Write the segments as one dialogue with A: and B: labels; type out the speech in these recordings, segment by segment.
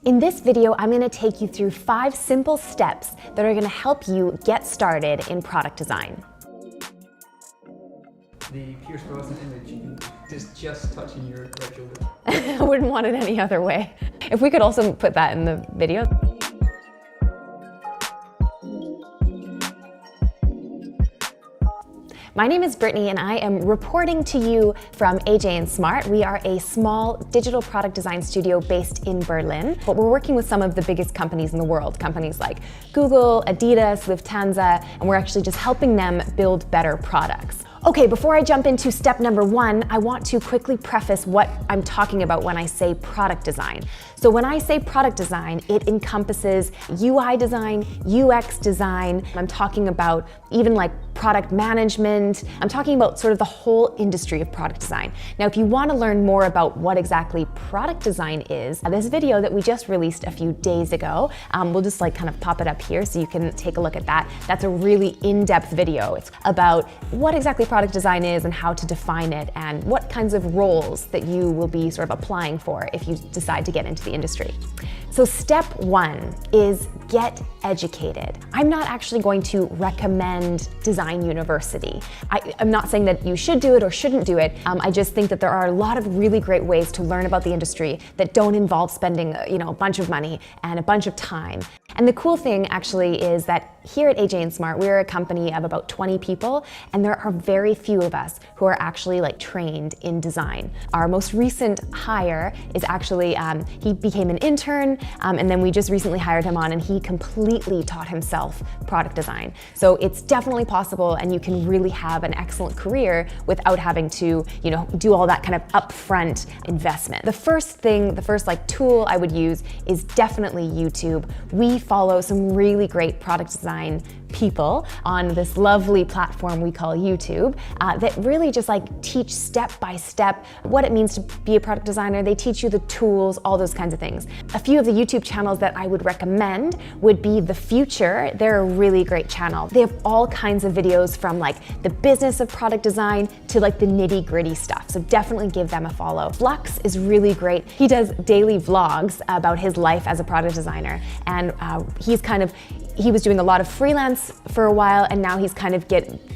A: In this video, I'm going to take you through 5 simple steps that are going to help you get started in product design.
B: The Pierce Brosnan image is just touching your right shoulder.
A: I wouldn't want it any other way. If we could also put that in the video. My name is Brittany and I am reporting to you from AJ & Smart. We are a small digital product design studio based in Berlin, but we're working with some of the biggest companies in the world, companies like Google, Adidas, Lufthansa, and we're actually just helping them build better products. Okay, before I jump into step number 1, I want to quickly preface what I'm talking about when I say product design. So when I say product design, it encompasses UI design, UX design. I'm talking about even like product management. I'm talking about sort of the whole industry of product design. Now, if you want to learn more about what exactly product design is, this video that we just released a few days ago, we'll just like kind of pop it up here so you can take a look at that. That's a really in-depth video. It's about what exactly product design is and how to define it and what kinds of roles that you will be sort of applying for if you decide to get into the industry. So step 1 is get educated. I'm not actually going to recommend Design University. I'm not saying that you should do it or shouldn't do it. I just think that there are a lot of really great ways to learn about the industry that don't involve spending, a bunch of money and a bunch of time. And the cool thing actually is that here at AJ & Smart, we're a company of about 20 people, and there are very few of us who are actually like trained in design. Our most recent hire is actually, he became an intern, and then we just recently hired him on, and he completely taught himself product design. So it's definitely possible, and you can really have an excellent career without having to, do all that kind of upfront investment. The first tool I would use is definitely YouTube. We follow some really great product design people on this lovely platform we call YouTube that really just like teach step by step what it means to be a product designer. They teach you the tools, all those kinds of things. A few of the YouTube channels that I would recommend would be The Future. They're a really great channel. They have all kinds of videos from like the business of product design to like the nitty-gritty stuff. So definitely give them a follow. Flux is really great. He does daily vlogs about his life as a product designer, and he was doing a lot of freelance for a while, and now he's kind of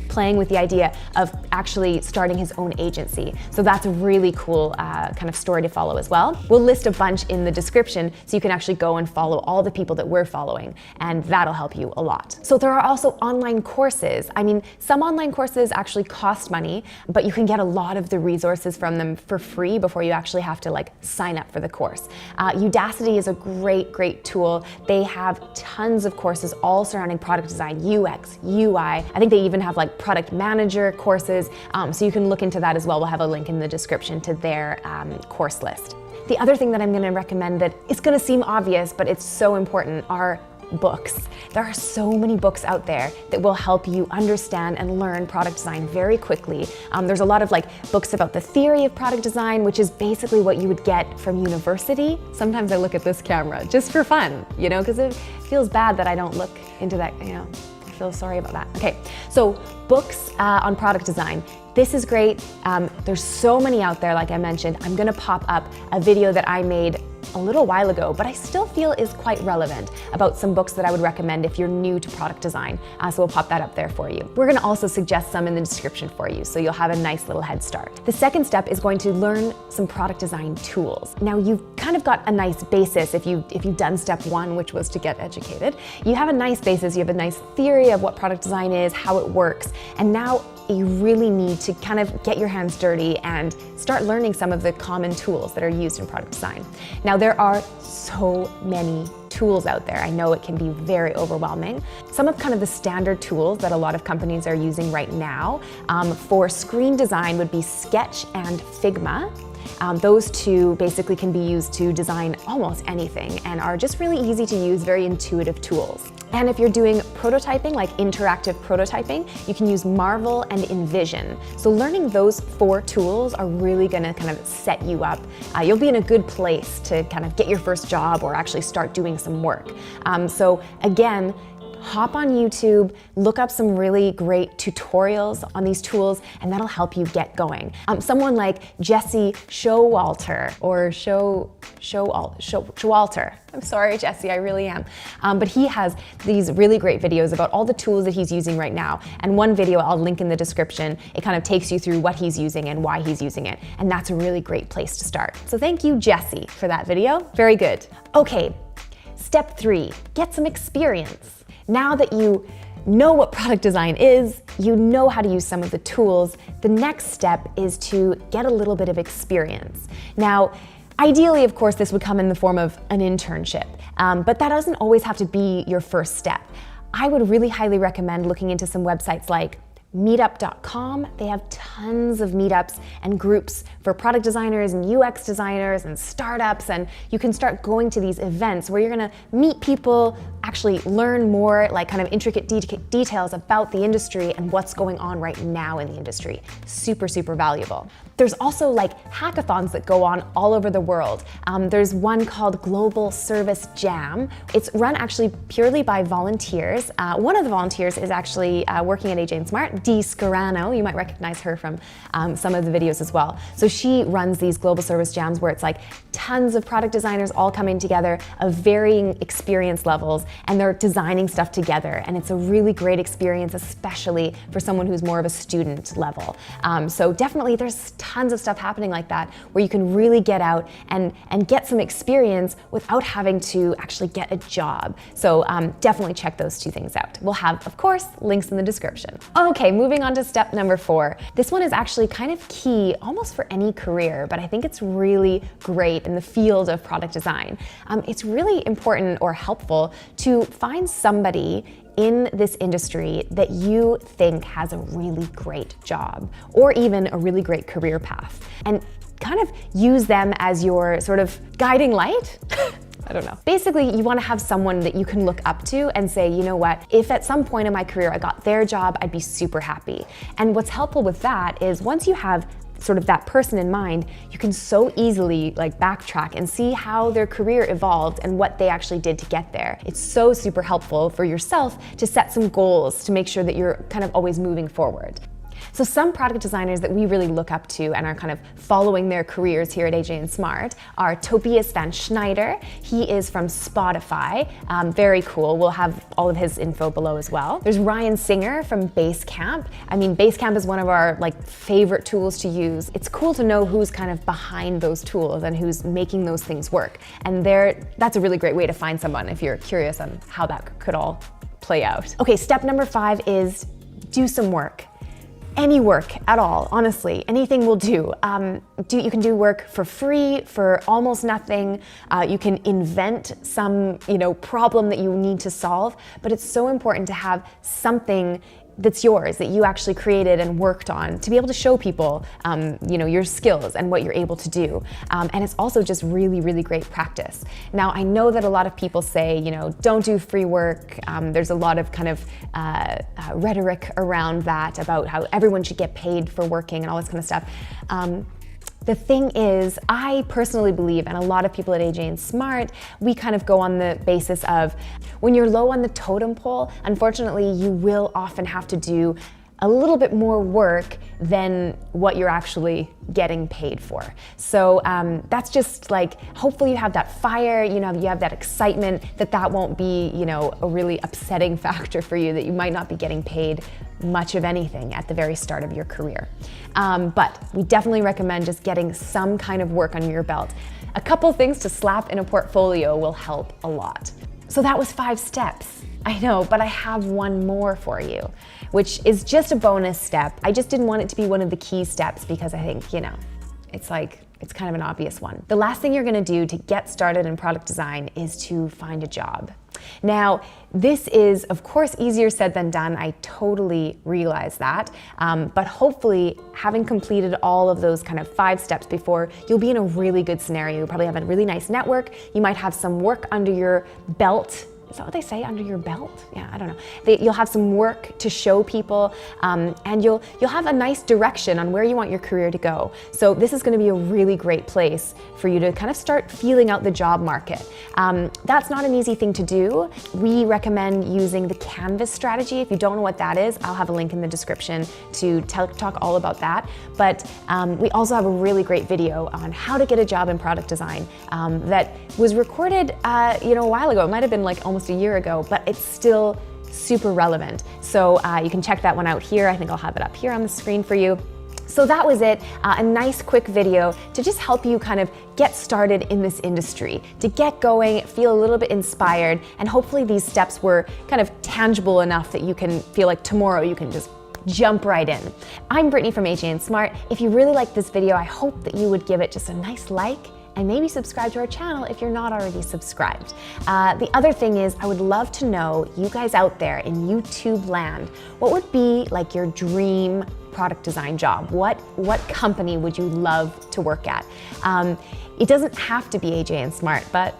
A: playing with the idea of actually starting his own agency. So that's a really cool kind of story to follow as well. We'll list a bunch in the description so you can actually go and follow all the people that we're following, and that'll help you a lot. So there are also online courses. I mean, some online courses actually cost money, but you can get a lot of the resources from them for free before you actually have to like sign up for the course. Udacity is a great tool. They have tons of courses all surrounding product design, UX, UI. I think they even have like product manager courses, so you can look into that as well. We'll have a link in the description to their course list. The other thing that I'm going to recommend that is going to seem obvious, but it's so important, are books. There are so many books out there that will help you understand and learn product design very quickly. There's a lot of like books about the theory of product design, which is basically what you would get from university. Sometimes I look at this camera just for fun, because it feels bad that I don't look into that, I feel sorry about that. Okay, so books on product design. This is great. There's so many out there, like I mentioned. I'm gonna pop up a video that I made a little while ago, but I still feel is quite relevant about some books that I would recommend if you're new to product design. So we'll pop that up there for you. We're gonna also suggest some in the description for you, so you'll have a nice little head start. The second step is going to learn some product design tools. Now you've kind of got a nice basis if you've done step 1, which was to get educated. You have a nice basis, you have a nice theory of what product design is, how it works, and now you really need to kind of get your hands dirty and start learning some of the common tools that are used in product design. Now, there are so many tools out there. I know it can be very overwhelming. Some of kind of the standard tools that a lot of companies are using right now for screen design would be Sketch and Figma. Those two basically can be used to design almost anything and are just really easy to use, very intuitive tools. And if you're doing prototyping, like interactive prototyping, you can use Marvel and Envision. So learning those 4 tools are really gonna kind of set you up. You'll be in a good place to kind of get your first job or actually start doing some work. So again, hop on YouTube, look up some really great tutorials on these tools, and that'll help you get going. Someone like Jesse Showalter, or Showalter. I'm sorry, Jesse, I really am. But he has these really great videos about all the tools that he's using right now. And one video I'll link in the description. It kind of takes you through what he's using and why he's using it. And that's a really great place to start. So thank you, Jesse, for that video. Very good. Okay, step 3, get some experience. Now that you know what product design is, you know how to use some of the tools, the next step is to get a little bit of experience. Now, ideally, of course, this would come in the form of an internship, but that doesn't always have to be your first step. I would really highly recommend looking into some websites like meetup.com. They have tons of meetups and groups for product designers and UX designers and startups, and you can start going to these events where you're gonna meet people, actually learn more, like kind of intricate details about the industry and what's going on right now in the industry. Super, super valuable. There's also like hackathons that go on all over the world. There's one called Global Service Jam. It's run actually purely by volunteers. One of the volunteers is actually working at AJ & Smart, Dee Scarano. You might recognize her from some of the videos as well. So she runs these Global Service Jams where it's like tons of product designers all coming together of varying experience levels, and they're designing stuff together. And it's a really great experience, especially for someone who's more of a student level. So definitely there's tons of stuff happening like that where you can really get out and get some experience without having to actually get a job. So definitely check those two things out. We'll have, of course, links in the description. Okay, moving on to step number 4. This one is actually kind of key almost for any career, but I think it's really great in the field of product design. It's really important or helpful to find somebody in this industry that you think has a really great job or even a really great career path, and kind of use them as your sort of guiding light. I don't know. Basically, you want to have someone that you can look up to and say, you know what, if at some point in my career I got their job, I'd be super happy. And what's helpful with that is once you have sort of that person in mind, you can so easily like backtrack and see how their career evolved and what they actually did to get there. It's so super helpful for yourself to set some goals to make sure that you're kind of always moving forward. So some product designers that we really look up to and are kind of following their careers here at AJ & Smart are Tobias Van Schneider. He is from Spotify. Very cool. We'll have all of his info below as well. There's Ryan Singer from Basecamp. I mean, Basecamp is one of our like favorite tools to use. It's cool to know who's kind of behind those tools and who's making those things work. And that's a really great way to find someone if you're curious on how that could all play out. Okay, step number 5 is do some work. Any work at all, honestly, anything will do. You can do work for free, for almost nothing. You can invent some, problem that you need to solve, but it's so important to have something that's yours, that you actually created and worked on, to be able to show people, your skills and what you're able to do. And it's also just really, really great practice. Now, I know that a lot of people say, don't do free work. There's a lot of kind of rhetoric around that about how everyone should get paid for working and all this kind of stuff. The thing is, I personally believe, and a lot of people at AJ & Smart, we kind of go on the basis of when you're low on the totem pole, unfortunately, you will often have to do a little bit more work than what you're actually getting paid for. So that's just like, hopefully you have that fire, you have that excitement, that won't be, a really upsetting factor for you, that you might not be getting paid much of anything at the very start of your career. But we definitely recommend just getting some kind of work under your belt. A couple things to slap in a portfolio will help a lot. So that was 5 steps. I know, but I have one more for you, which is just a bonus step. I just didn't want it to be one of the key steps because I think, it's kind of an obvious one. The last thing you're gonna do to get started in product design is to find a job. Now, this is, of course, easier said than done. I totally realize that. But hopefully, having completed all of those kind of 5 steps before, you'll be in a really good scenario. You'll probably have a really nice network. You might have some work under your belt is that what they say, under your belt? Yeah, I don't know. You'll have some work to show people, and you'll have a nice direction on where you want your career to go. So this is going to be a really great place for you to kind of start feeling out the job market. That's not an easy thing to do. We recommend using the Canvas strategy. If you don't know what that is, I'll have a link in the description to talk all about that. But we also have a really great video on how to get a job in product design that was recorded a while ago. It might have been like almost a year ago, but it's still super relevant. So you can check that one out here. I think I'll have it up here on the screen for you. So that was it, a nice quick video to just help you kind of get started in this industry, to get going, feel a little bit inspired, and hopefully these steps were kind of tangible enough that you can feel like tomorrow you can just jump right in. I'm Brittany from AJ & Smart. If you really liked this video, I hope that you would give it just a nice like and maybe subscribe to our channel if you're not already subscribed. The other thing is, I would love to know, you guys out there in YouTube land, what would be like your dream product design job? What company would you love to work at? It doesn't have to be AJ & Smart, but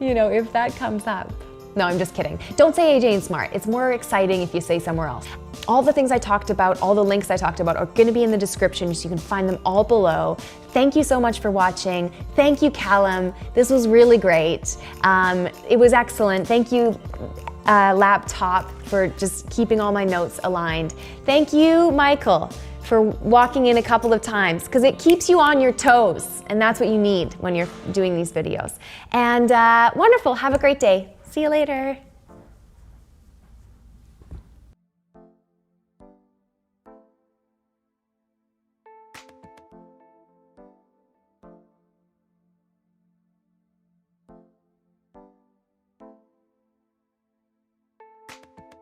A: if that comes up. No, I'm just kidding. Don't say AJ & Smart. It's more exciting if you say somewhere else. All the things I talked about, all the links I talked about are going to be in the description, so you can find them all below. Thank you so much for watching. Thank you, Callum. This was really great. It was excellent. Thank you, laptop, for just keeping all my notes aligned. Thank you, Michael, for walking in a couple of times, because it keeps you on your toes, and that's what you need when you're doing these videos. And wonderful. Have a great day. See you later.